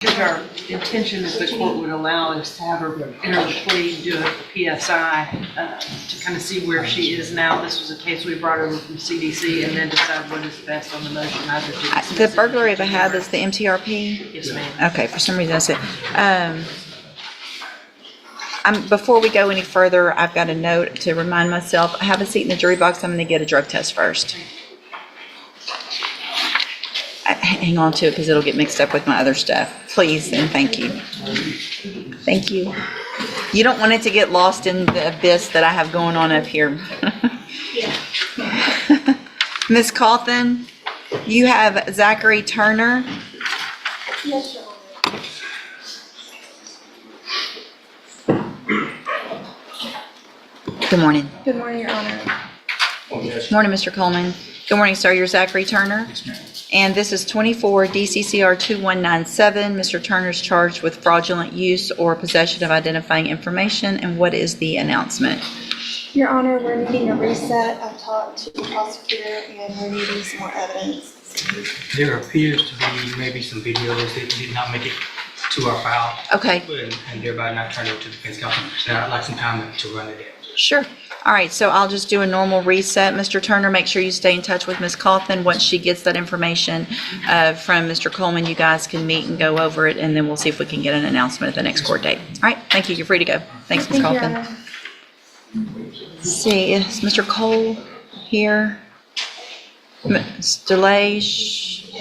Our intention, if the court would allow, is to have her enter the plea, do a PSI to kind of see where she is now. This was a case we brought over from CDC and then decide what is best on the motion. Either to dismiss The it burglary or to of a hab deny. is the MTRP? Yes, ma'am. Okay, for some reason I said, before we go any further, I've got a note to remind myself, I have a seat in the jury box, I'm gonna get a drug test first. Hang on to it because it'll get mixed up with my other stuff. Please and thank you. Thank you. You don't want it to get lost in the abyss that I have going on up here. Ms. Cawthon, you have Zachary Turner. Yes, Your Honor. Good morning. Good morning, Your Honor. Morning, Mr. Coleman. Good morning, sir. You're Zachary Turner. And this is 24 DCCR 2197. Mr. Turner's charged with fraudulent use or possession of identifying information. And what is the announcement? Your Honor, we're needing a reset. I've talked to the prosecutor and we're needing some more evidence. There appears to be maybe some videos that did not make it to our file. Okay, And thereby not turned over to the defense counsel. And I'd like some time to run it in. sure. All right, so I'll just do a normal reset. Mr. Turner, make sure you stay in touch with Ms. Cawthon. Once she gets that information from Mr. Coleman, you guys can meet and go over it, and then we'll see if we can get an announcment at the next court date. All right, thank you. You're free to go. Thanks, Ms. Thank you, Your Cawthon. Honor. Let's see, is Mr. Cole here? Mr. Leish?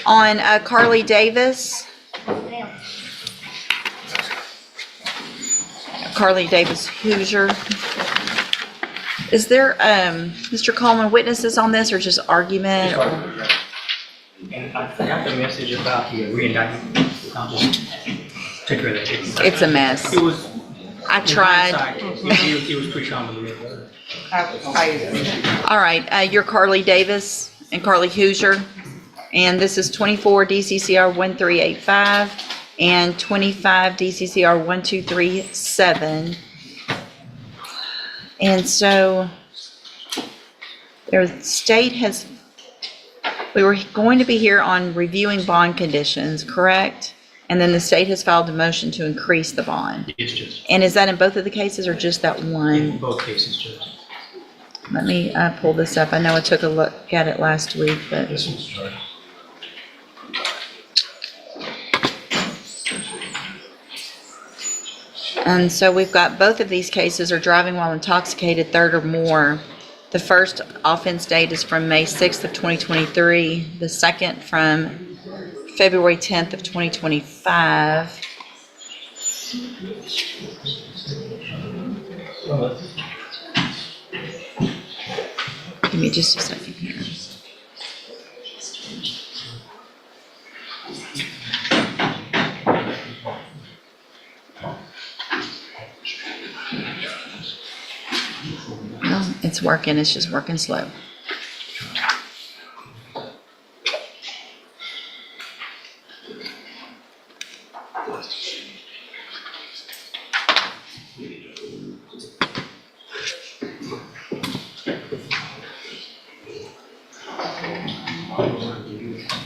On Carly Davis? Carly Davis Hoosier. Is there, Mr. Coleman, witnesses on this or just argument? And I got the message about the re-indictment. I'll just take care of that. It's a mess. It was. I tried. It was pretty convoluted. All right, you're Carly Davis and Carly Hoosier. And this is 24 DCCR 1385 and 25 DCCR 1237. And so their state has, we were going to be here on reviewing bond conditions, correct? And then the state has filed a motion to increase the bond. Yes, Judge. And is that in both of the cases or just that In one? both cases, Judge. Let me pull this up. I know I took a look at it last week, but. This one's Judge. And so we've got both of these cases are driving while intoxicated, third or more. The first offense date is from May 6th of 2023. The second from February 10th of 2025. Give me just a second here. No, it's working. It's just working slow.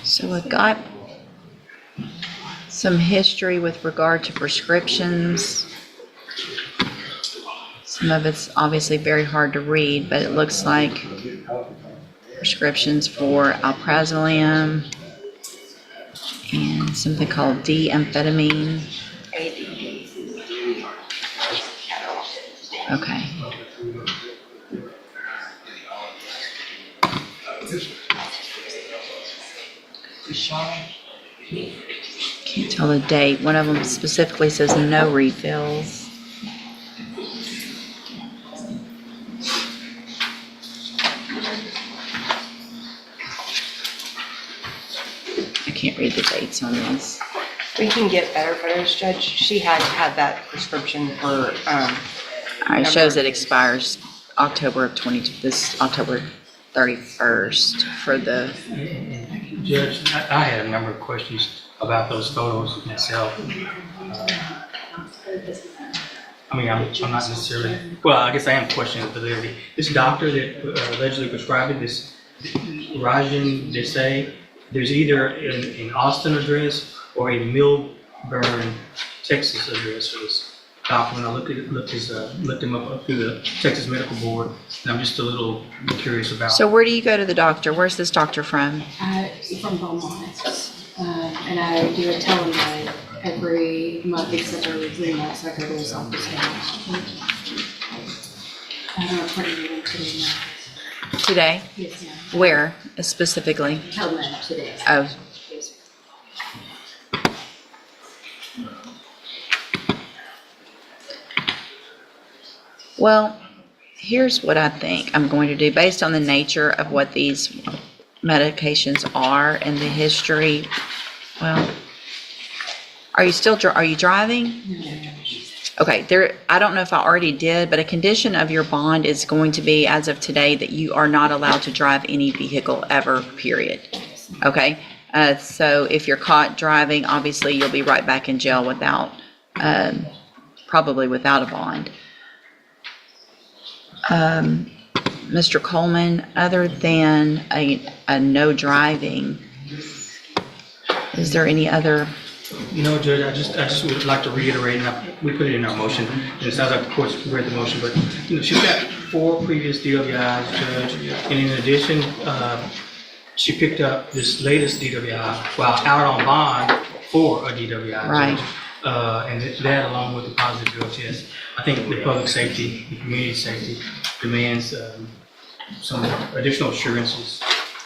So I've got some history with regard to prescriptions. Some of it's obviously very hard to read, but it looks like prescriptions for alprazolam and something called D-amphetamine. Okay. Can't tell the date. One of them specifically says no refills. I can't read the dates on these. We can get better photos, Judge. She had had that prescription for, All right, it shows it expires October of this October 31st for the, Judge, I had a number of questions about those photos myself. I mean, I'm not necessarily, well, I guess I am questioning the validity. This doctor that allegedly prescribed it, this Rajan Desai, there's either an Austin address or a Mill Burn, Texas address for this doctor. When I looked him up through the Texas Medical Board, and I'm just a little curious about. So where do you go to the doctor? Where's this doctor from? From Beaumont. And I do a telemed every month, except every 3 months, I go to his office now. I have an appointment with him today. Today? Yes, ma'am. Where specifically? Telemed today. Oh, Yes, well, here's what I think I'm going to do based on the nature of what these medications are and the history. Well, are you driving? Okay, I don't know if I already did, but a condition of your bond is going to be, as of today, that you are not allowed to drive any vehicle ever, period. Okay? So if you're caught driving, obviously you'll be right back in jail without, probably without a bond. Mr. Coleman, other than a no driving, is there any other? You know, Judge, I just would like to reiterate, and we put it in our motion, and it sounds like the court's read the motion, but, you know, she's got 4 previous DWIs, Judge, and in addition, she picked up this latest DWI while out on bond for a DWI, Right. Judge. And that, along with the positive drug test, I think the public safety, the community safety demands some additional assurances.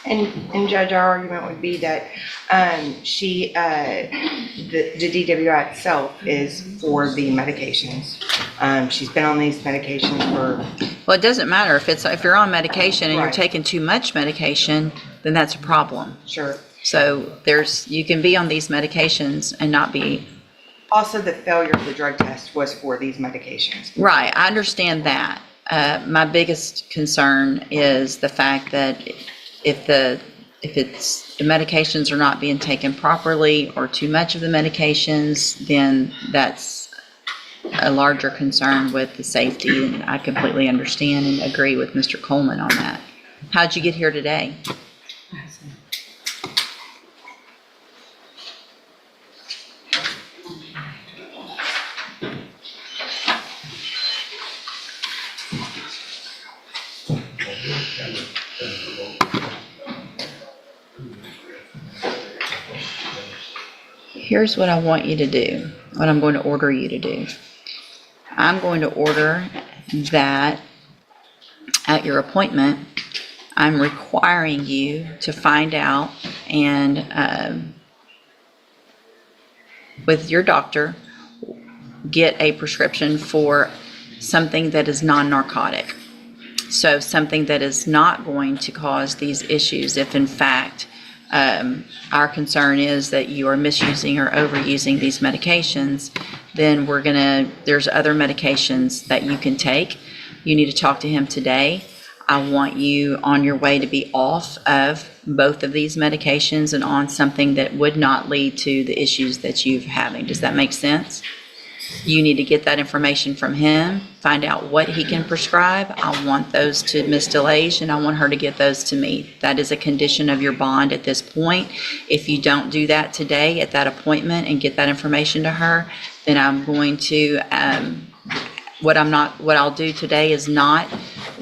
And Judge, our argument would be that the DWI itself is for the medications. She's been on these medications for. Well, it doesn't matter if you're on medication and you're Right. taking too much medication, then that's a problem. Sure. So you can be on these medications and not be. Also, the failure of the drug test was for these medications. Right, I understand that. My biggest concern is the fact that if the medications are not being taken properly or too much of the medications, then that's a larger concern with the safety, and I completely understand and agree with Mr. Coleman on that. How'd you get here today? Here's what I want you to do, what I'm going to order you to do. I'm going to order that at your appointment, I'm requiring you to find out and with your doctor, get a prescription for something that is non-narcotic. So something that is not going to cause these issues if in fact our concern is that you are misusing or overusing these medications, then there's other medications that you can take. You need to talk to him today. I want you on your way to be off of both of these medications and on something that would not lead to the issues that you're having. Does that make sense? You need to get that information from him, find out what he can prescribe. I want those to Ms. DeLage, and I want her to get those to me. That is a condition of your bond at this point. If you don't do that today at that appointment and get that information to her, then I'm going to, what I'll do today is not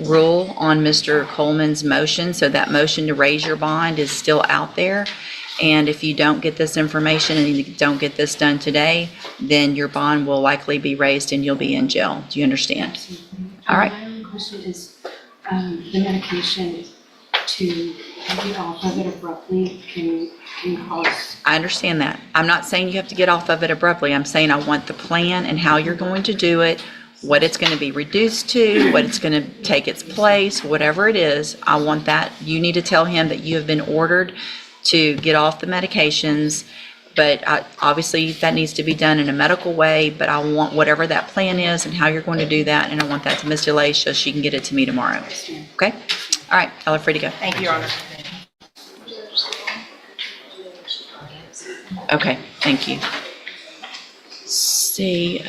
rule on Mr. Coleman's motion. So that motion to raise your bond is still out there. And if you don't get this information and you don't get this done today, then your bond will likely be raised and you'll be in jail. Do you understand? All right. My only question is, the medication to get off of it abruptly can cause. I understand that. I'm not saying you have to get off of it abruptly. I'm saying I want the plan and how you're going to do it, what it's going to be reduced to, what it's going to take its place, whatever it is. I want that. You need to tell him that you have been ordered to get off the medications, but obviously that needs to be done in a medical way, but I want whatever that plan is and how you're going to do that, and I want that to Ms. DeLay so she can get it to me tomorrow. Okay? All right, y'all are free to go. Thank you, Your Honor. Okay, thank you. See,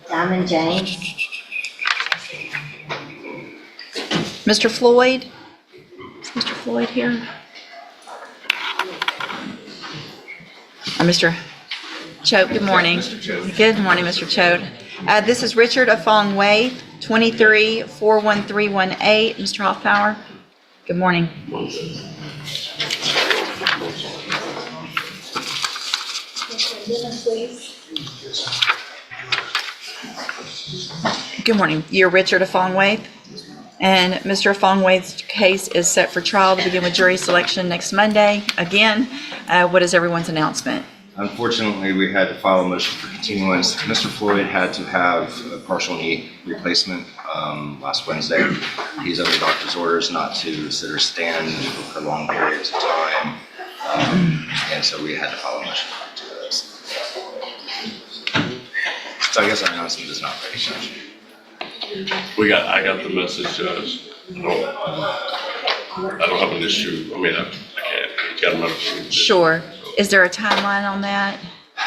Diamond James. Mr. Floyd? Is Mr. Floyd here? Mr. Choate, good morning. Good morning, Mr. Choate. This is Richard Afong Wade, 23-41318. Mr. Hoffpower, good morning. Please. Good morning. You're Richard Afong Wade, and Mr. Afong Wade's case is set for trial to begin with jury selection next Monday. Again, what is everyone's announcement? Unfortunately, we had to file a motion for continuance. Mr. Floyd had to have a partial knee replacement last Wednesday. He's under doctor's orders not to sit or stand for prolonged periods of time. And so we had to file a motion for continuance. So I guess our announcement is not very much. I got the message, Judge. I don't have an issue. I mean, I can't get him up. Sure. Is there a timeline on that?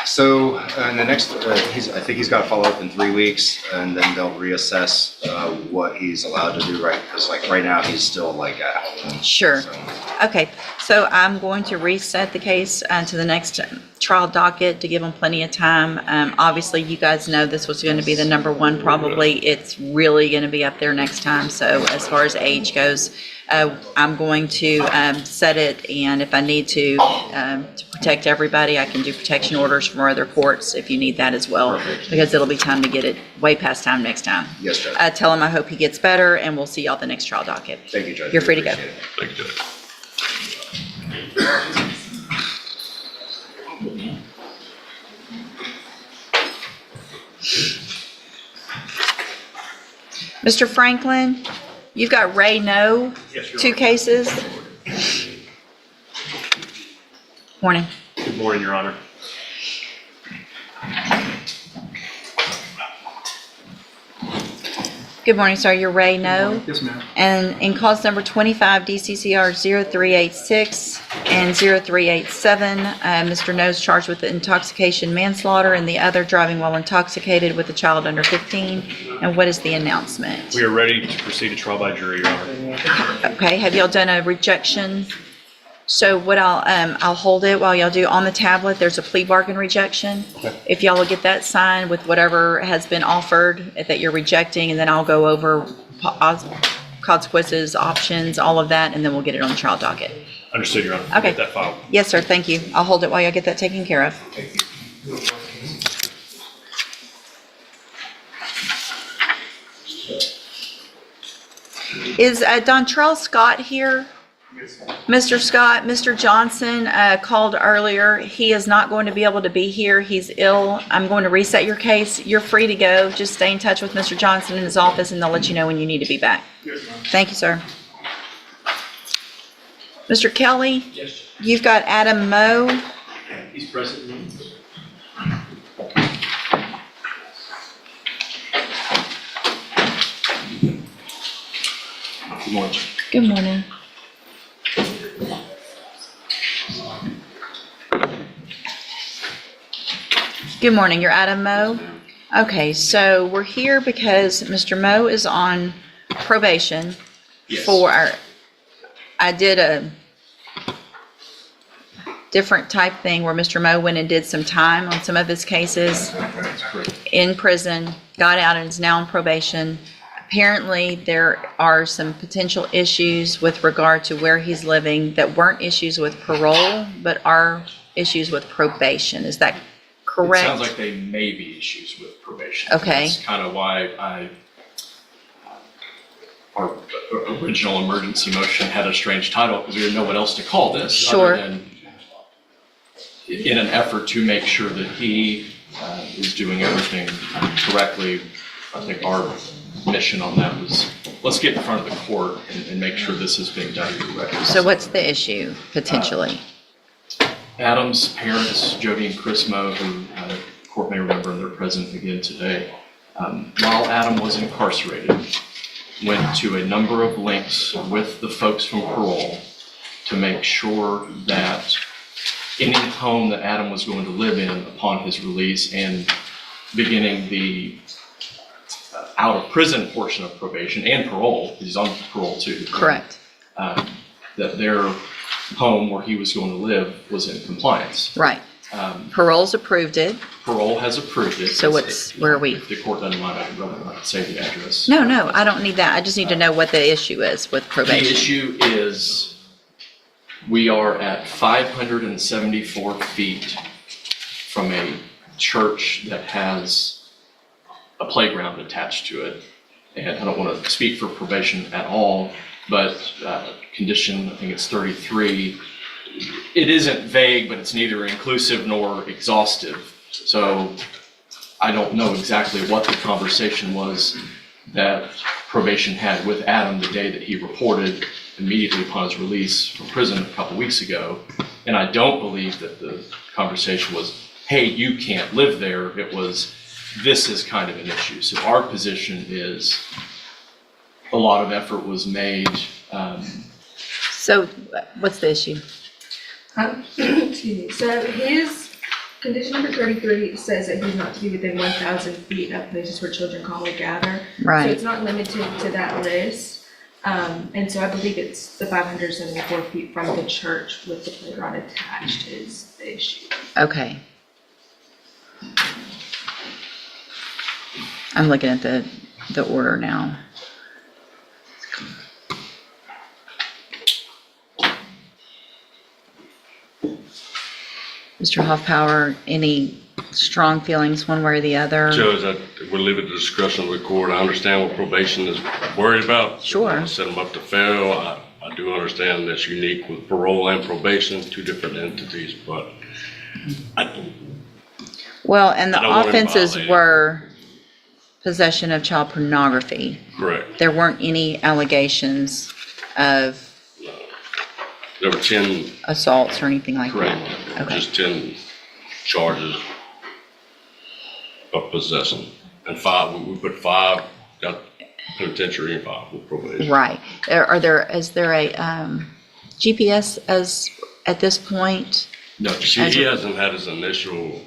So in the next, I think he's got to follow up in 3 weeks, and then they'll reassess what he's allowed to do, right? Because like right now, he's still like at home. Sure. So, Okay, so I'm going to reset the case to the next trial docket to give them plenty of time. Obviously, you guys know this was going to be the number one probably. It's really going to be up there next time. So as far as age goes, I'm going to set it, and if I need to protect everybody, I can do protection orders from other courts if you need that as well. Perfect. Because it'll be time to get it way past time next time. yes, Judge. Tell him I hope he gets better, and we'll see y'all at the next trial docket. Thank you, Judge. You're free to go. Appreciate it. Thank you, Judge. Mr. Franklin, you've got Ray No, 2 cases. Morning. Good morning, Your Honor. Good morning, sir. You're Ray No. Yes, ma'am. And in cause number 25 DCCR 0386 and 0387, Mr. No is charged with intoxication manslaughter and the other driving while intoxicated with a child under 15. And what is the announcement? We are ready to proceed to trial by jury, Your Honor. Okay, have y'all done a rejection? So what I'll hold it while y'all do. On the tablet, there's a plea bargain rejection. If y'all will get that signed with whatever has been offered that you're rejecting, and then I'll go over consequences, options, all of that, and then we'll get it on the trial docket. Understood, Your Honor. Okay. Get that filed. Yes, sir, thank you. I'll hold it while y'all get that taken care of. Is Dontrell Scott here? Mr. Scott, Mr. Johnson called earlier. He is not going to be able to be here. He's ill. I'm going to reset your case. You're free to go. Just stay in touch with Mr. Johnson in his office, and they'll let you know when you need to be back. Thank you, sir. Mr. Kelly? Yes. You've got Adam Moe. He's present. Good morning. Good morning. Good morning, you're Adam Moe? Okay, so we're here because Mr. Moe is on probation Yes. I did a different type thing where Mr. Moe went and did some time on some of his cases That's correct. in prison, got out and is now on probation. Apparently, there are some potential issues with regard to where he's living that weren't issues with parole, but are issues with probation. Is that correct? It sounds like they may be issues with probation. Okay. That's kind of why our original emergency motion had a strange title, because we didn't know what else to call this. Sure. Other than in an effort to make sure that he is doing everything correctly. I think our mission on that was, let's get in front of the court and make sure this is being done correctly. So what's the issue, potentially? Adam's parents, Jody and Chris Moe, who the court may remember, and they're present again today, while Adam was incarcerated, went to a number of lengths with the folks from parole to make sure that any home that Adam was going to live in upon his release and beginning the out of prison portion of probation and parole, he's on parole too. Correct. That their home where he was going to live was in compliance. Right. Parole's approved it. Parole has approved it. So where are we? If the court doesn't mind, I'd rather not say the address. No, I don't need that. I just need to know what the issue is with The probation. issue is, we are at 574 feet from a church that has a playground attached to it. And I don't want to speak for probation at all, but condition, I think it's 33, it isn't vague, but it's neither inclusive nor exhaustive. So I don't know exactly what the conversation was that probation had with Adam the day that he reported immediately upon his release from prison a couple weeks ago. And I don't believe that the conversation was, hey, you can't live there. It was, this is kind of an issue. So our position is a lot of effort was made. So what's the issue? Excuse me. So his condition number 33 says that he's not to be within 1,000 feet of places where children commonly gather. So Right. it's not limited to that list. And so I believe it's the 574 feet from the church with the playground attached is the issue. Okay. I'm looking at the order now. Mr. Hoffpower, any strong feelings one way or the other? Judge, we'll leave it to discretion of the court. I understand what probation is worried about. Sure. Set them up to fail. I do understand that's unique with parole and probation, two different entities, but Well, and I don't the want him offenses violated. were possession of child pornography. correct. There weren't any allegations of There were 10, assaults or anything like Correct. that? Okay. just 10 charges of possession. And 5, we put 5, got penitentiary and 5 with probation. Right. Is there a GPS at this point? No, He hasn't had his initial,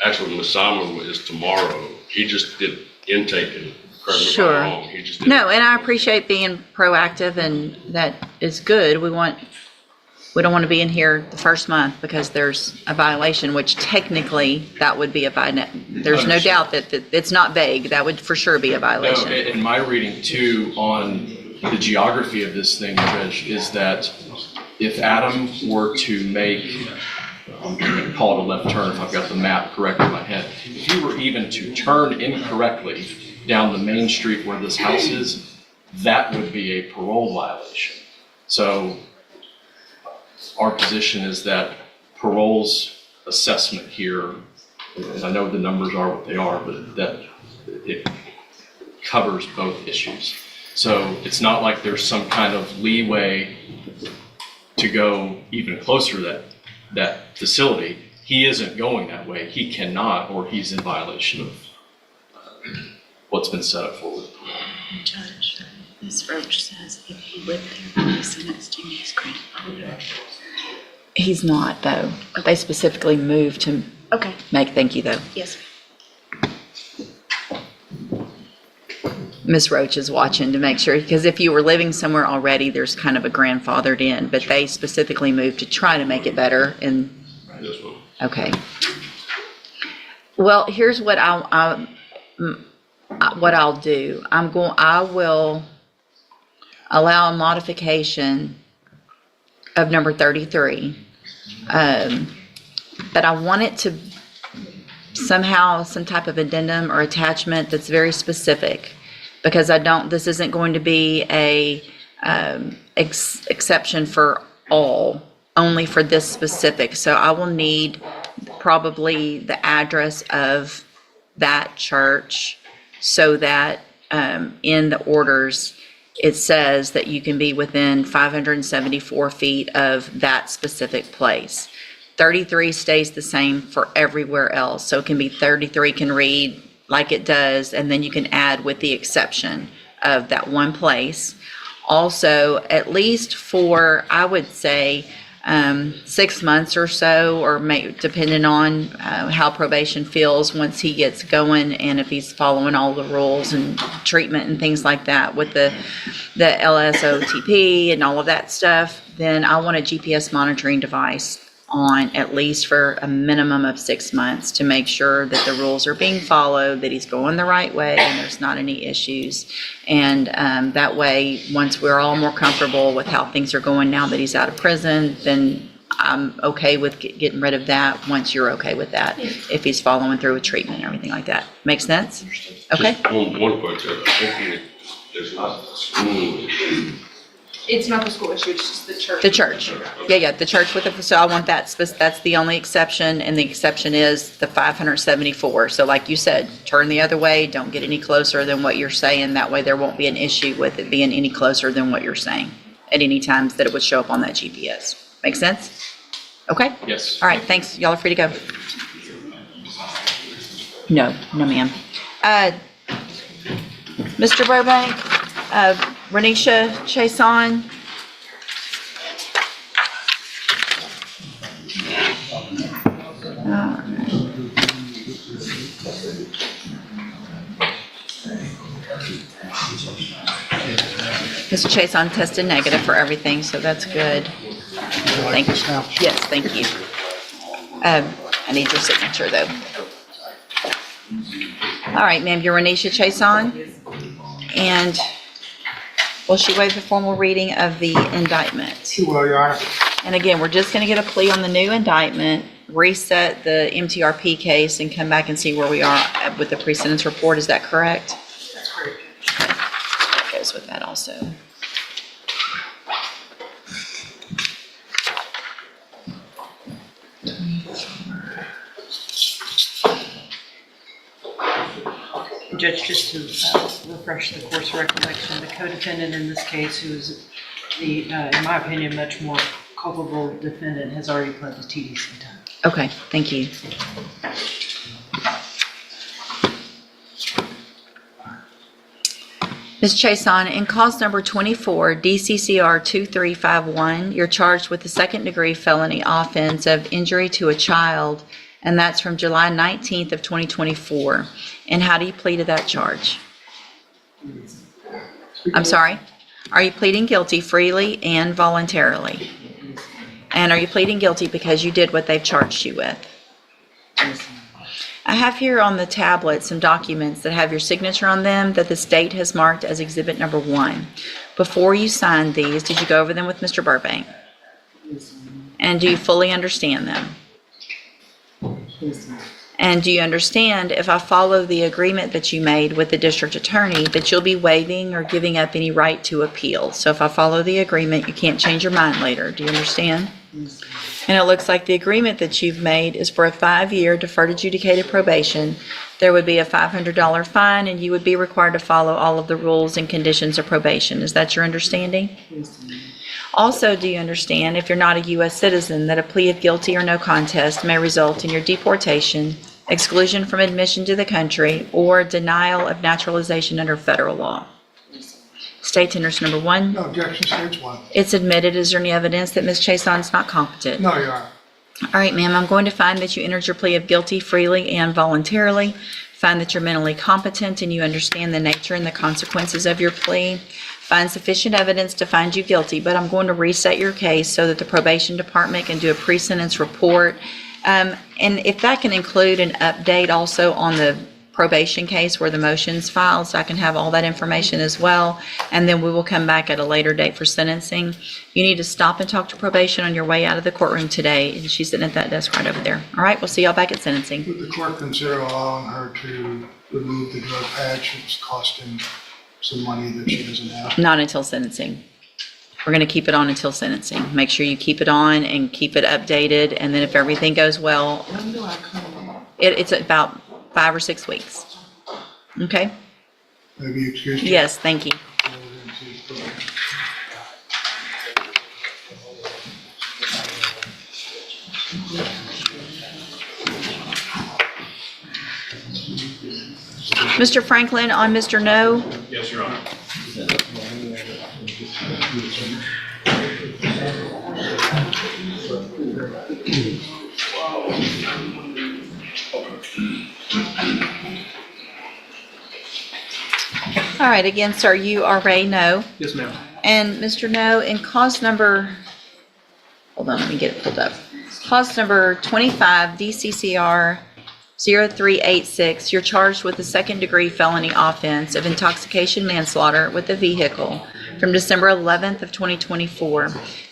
actually, the assignment is tomorrow. He just did intake and correct me if Sure. I'm wrong. He just did. No, and I appreciate being proactive, and that is good. We don't want to be in here the first month because there's a violation, which technically that would be a violation. There's no doubt that it's not vague. That would for sure be a No, violation. in my reading too, on the geography of this thing, Judge, is that if Adam were to make, I'm going to call it a left turn if I've got the map correct in my head. If he were even to turn incorrectly down the main street where this house is, that would be a parole violation. So our position is that parole's assessment here, and I know the numbers are what they are, but that it covers both issues. So it's not like there's some kind of leeway to go even closer to that facility. He isn't going that way. He cannot, or he's in violation of what's been set up for with parole. Judge, Ms. Roach says if he lived there when he sentenced him, he's grandfathered. He's not, though. They specifically moved to Okay, thank you, though. yes. Ms. Roach is watching to make sure, because if you were living somewhere already, there's kind of a grandfathered in, but they specifically moved to try to make it better and, This one. okay. Well, here's what what I'll do. I will allow a modification of number 33. But I want it to somehow, some type of addendum or attachment that's very specific, because this isn't going to be a exception for all, only for this specific. So I will need probably the address of that church so that in the orders, it says that you can be within 574 feet of that specific place. 33 stays the same for everywhere else. So it can be 33 can read like it does, and then you can add with the exception of that one place. Also, at least for, I would say, 6 months or so, or depending on how probation feels once he gets going, and if he's following all the rules and treatment and things like that with the LSOTP and all of that stuff, then I want a GPS monitoring device on at least for a minimum of 6 months to make sure that the rules are being followed, that he's going the right way, and there's not any issues. And that way, once we're all more comfortable with how things are going now that he's out of prison, then I'm okay with getting rid of that once you're okay with that, if he's following through with treatment and everything like that. Make sense? Okay? Just one point, Judge. I think there's not a school issue. It's not the school issue, it's just the church. The church. Yeah, the church with the, so I want that, that's the only exception, and the exception is the 574. So like you said, turn the other way, don't get any closer than what you're saying. That way there won't be an issue with it being any closer than what you're saying at any times that it would show up on that GPS. Make sense? Okay? Yes. All right, thanks. Y'all are free to go. No, ma'am. Mr. Burbank, Renisha Chason. All right. Mr. Chason tested negative for everything, so that's good. Thank you. Yes, thank you. I need your signature, though. All right, ma'am, you're Renisha Chason. And will she waive the formal reading of the indictment? She will, Your Honor. And again, we're just going to get a plea on the new indictment, reset the MTRP case, and come back and see where we are with the pre-sentence report. Is that correct? That's correct. That goes with that also. Judge, just to refresh the court's recollection, the co-defendant in this case, who is the, in my opinion, much more culpable defendant, has already pled the TDC time. Okay, thank you. Ms. Chason, in cause number 24, DCCR 2351, you're charged with the second-degree felony offense of injury to a child, and that's from July 19th of 2024. And how do you plead to that charge? I'm sorry? Are you pleading guilty freely and voluntarily? And are you pleading guilty because you did what they've charged you with? I have here on the tablet some documents that have your signature on them that the state has marked as exhibit number 1. Before you signed these, did you go over them with Mr. Burbank? And do you fully understand them? And do you understand, if I follow the agreement that you made with the district attorney, that you'll be waiving or giving up any right to appeal? So if I follow the agreement, you can't change your mind later. Do you understand? And it looks like the agreement that you've made is for a 5-year deferred adjudicated probation. There would be a $500 fine, and you would be required to follow all of the rules and conditions of probation. Is that your understanding? Also, do you understand, if you're not a U.S. citizen, that a plea of guilty or no contest may result in your deportation, exclusion from admission to the country, or denial of naturalization under federal law? State tenders number 1. No objection, states 1. It's admitted. Is there any evidence that Ms. Chason's not competent? No, Your Honor. All right, ma'am, I'm going to find that you entered your plea of guilty freely and voluntarily, find that you're mentally competent and you understand the nature and the consequences of your plea, find sufficient evidence to find you guilty, but I'm going to reset your case so that the probation department can do a pre-sentence report. And if that can include an update also on the probation case where the motion's filed, so I can have all that information as well, and then we will come back at a later date for sentencing. You need to stop and talk to probation on your way out of the courtroom today, and she's sitting at that desk right over there. All right, we'll see y'all back at sentencing. Would the court consider allowing her to remove the drug patch? It's costing some money that she doesn't have. Not until sentencing. We're going to keep it on until sentencing. Make sure you keep it on and keep it updated, and then if everything goes well, it's about 5 or 6 weeks. Okay? Maybe excuse me. Yes, thank you. Mr. Franklin, on Mr. No? Yes, Your Honor. All right, again, sir, you are Ray No. Yes, ma'am. And Mr. No, in cause number, hold on, let me get it pulled up. cause number 25 DCCR 0386, you're charged with a second-degree felony offense of intoxication manslaughter with a vehicle from December 11th of 2024.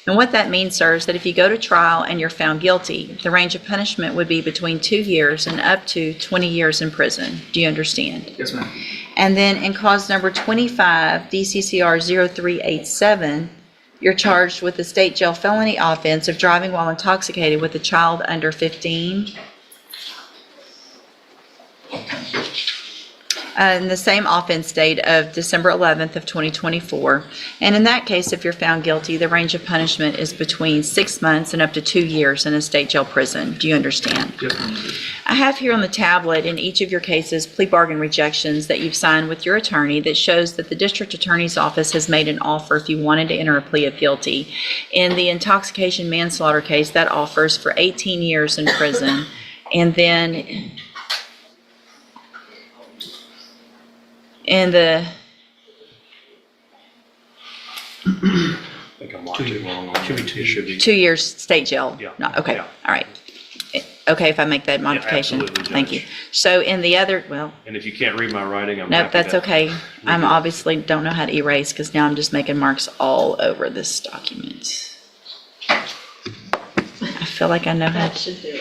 And what that means, sir, is that if you go to trial and you're found guilty, the range of punishment would be between 2 years and up to 20 years in prison. Do you understand? Yes, ma'am. And then in cause number 25, DCCR 0387, you're charged with a state jail felony offense of driving while intoxicated with a child under 15. In the same offense date of December 11th of 2024. And in that case, if you're found guilty, the range of punishment is between 6 months and up to 2 years in a state jail prison. Do you understand? Yes, ma'am. I have here on the tablet in each of your cases plea bargain rejections that you've signed with your attorney that shows that the district attorney's office has made an offer if you wanted to enter a plea of guilty. In the intoxication manslaughter case, that offers for 18 years in prison. And then in the I think I'm watching wrong on Should be that. two. It should be. 2 years state jail? Yeah. No, okay, Yeah. all right. Okay, if I make that modification? absolutely, Thank you. Judge. So in the other, well, And if you can't read my writing, I'm nope, happy that's to- okay. I'm obviously don't know how to erase because now I'm just making marks all over this document. I feel like I know how That should do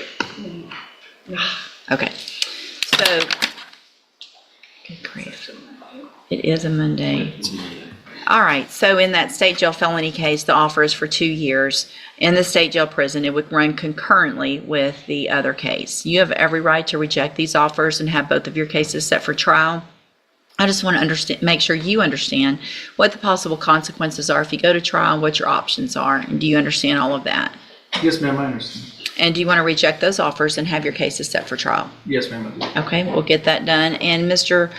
it. Okay, so, good grief. It is a Monday. All right, so in that state jail felony case, the offer is for 2 years. In the state jail prison, it would run concurrently with the other case. You have every right to reject these offers and have both of your cases set for trial. I just want to understand, make sure you understand what the possible consequences are if you go to trial, what your options are, and do you understand all of that? Yes, ma'am, I understand. And do you want to reject those offers and have your cases set for trial? Yes, ma'am, I do. Okay, we'll get that done. And Mr.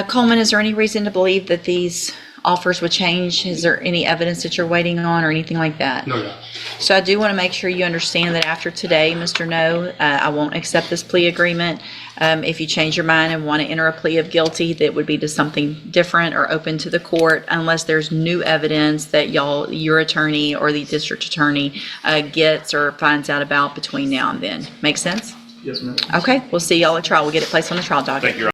Coleman, is there any reason to believe that these offers would change? Is there any evidence that you're waiting on or anything like that? No, no. So I do want to make sure you understand that after today, Mr. No, I won't accept this plea agreement. If you change your mind and want to enter a plea of guilty, that would be to something different or open to the court unless there's new evidence that your attorney or the district attorney gets or finds out about between now and then. Make sense? Yes, ma'am. Okay, we'll see y'all at trial. We'll get it placed on the trial docket. Thank you, Your